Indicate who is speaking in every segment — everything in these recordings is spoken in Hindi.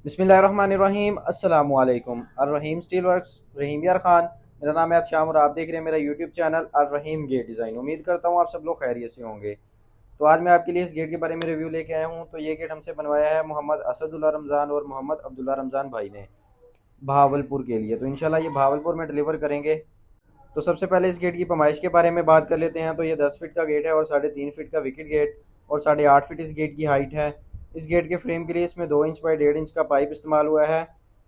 Speaker 1: बिस्मिल्लाहिर्रहमानिर्रहीम अस्सलामु अलैकुम। अल रहीम स्टील वर्क्स, रहीम यार खान। मेरा नाम है शाम और आप देख रहे हैं मेरा यूट्यूब चैनल अल रहीम गेट डिज़ाइन। उम्मीद करता हूँ आप सब लोग खैरियत से होंगे। तो आज मैं आपके लिए इस गेट के बारे में रिव्यू लेके आया हूँ। तो ये गेट हमसे बनवाया है मोहम्मद असदुल्ला रमज़ान और मोहम्मद अब्दुल्ला रमज़ान भाई ने, बहावलपुर के लिए। तो इंशाल्लाह ये बहावलपुर में डिलीवर करेंगे। तो सबसे पहले इस गेट की पैमाइश के बारे में बात कर लेते हैं। तो ये 10 फीट का गेट है और 3.5 फीट का विकेट गेट और 8.5 फीट इस गेट की हाइट है। इस गेट के फ्रेम के लिए इसमें 2 इंच बाई 1.5 इंच का पाइप इस्तेमाल हुआ है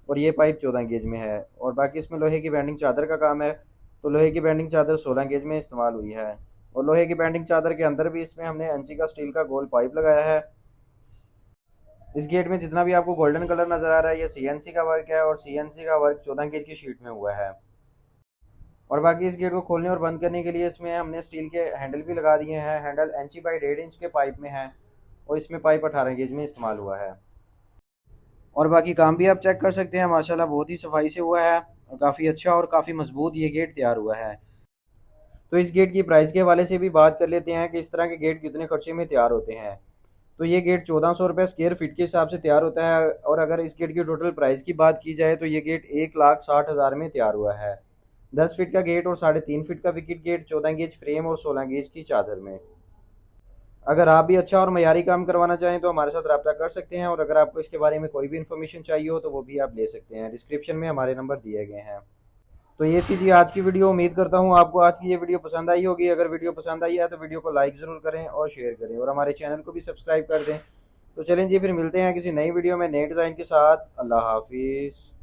Speaker 1: और ये पाइप 14 गेज में है। और बाकी इसमें लोहे की बैंडिंग चादर का काम है। तो लोहे की बैंडिंग चादर 16 गेज में इस्तेमाल हुई है। और लोहे की बैंडिंग चादर के अंदर भी इसमें हमने इंची का स्टील का गोल पाइप लगाया है। इस गेट में जितना भी आपको गोल्डन कलर नज़र आ रहा है ये सीएनसी का वर्क है और सीएनसी का वर्क 14 गेज की शीट में हुआ है। और बाकी इस गेट को खोलने और बंद करने के लिए इसमें हमने स्टील के हैंडल भी लगा दिए हैं। हैंडल इंची बाई 1.5 इंच के पाइप में है और इसमें पाइप 18 गेज में इस्तेमाल हुआ है। और बाकी काम भी आप चेक कर सकते हैं, माशाल्लाह बहुत ही सफाई से हुआ है और काफ़ी अच्छा और काफ़ी मजबूत ये गेट तैयार हुआ है। तो इस गेट की प्राइस के हवाले से भी बात कर लेते हैं कि इस तरह के गेट कितने खर्चे में तैयार होते हैं। तो ये गेट 1400 रुपये स्क्वायर फीट के हिसाब से तैयार होता है। और अगर इस गेट की टोटल प्राइस की बात की जाए तो ये गेट 1,60,000 में तैयार हुआ है। 10 फीट का गेट और 3.5 फीट का विकेट गेट, 14 गेज फ्रेम और 16 गेज की चादर में। अगर आप भी अच्छा और मयारी काम करवाना चाहें तो हमारे साथ रब्ता कर सकते हैं। और अगर आपको इसके बारे में कोई भी इन्फॉर्मेशन चाहिए हो तो वो भी आप ले सकते हैं। डिस्क्रिप्शन में हमारे नंबर दिए गए हैं। तो ये थी जी आज की वीडियो। उम्मीद करता हूँ आपको आज की ये वीडियो पसंद आई होगी। अगर वीडियो पसंद आई है तो वीडियो को लाइक ज़रूर करें और शेयर करें और हमारे चैनल को भी सब्सक्राइब कर दें। तो चलें जी, फिर मिलते हैं किसी नई वीडियो में नए डिज़ाइन के साथ। अल्लाह हाफिज़।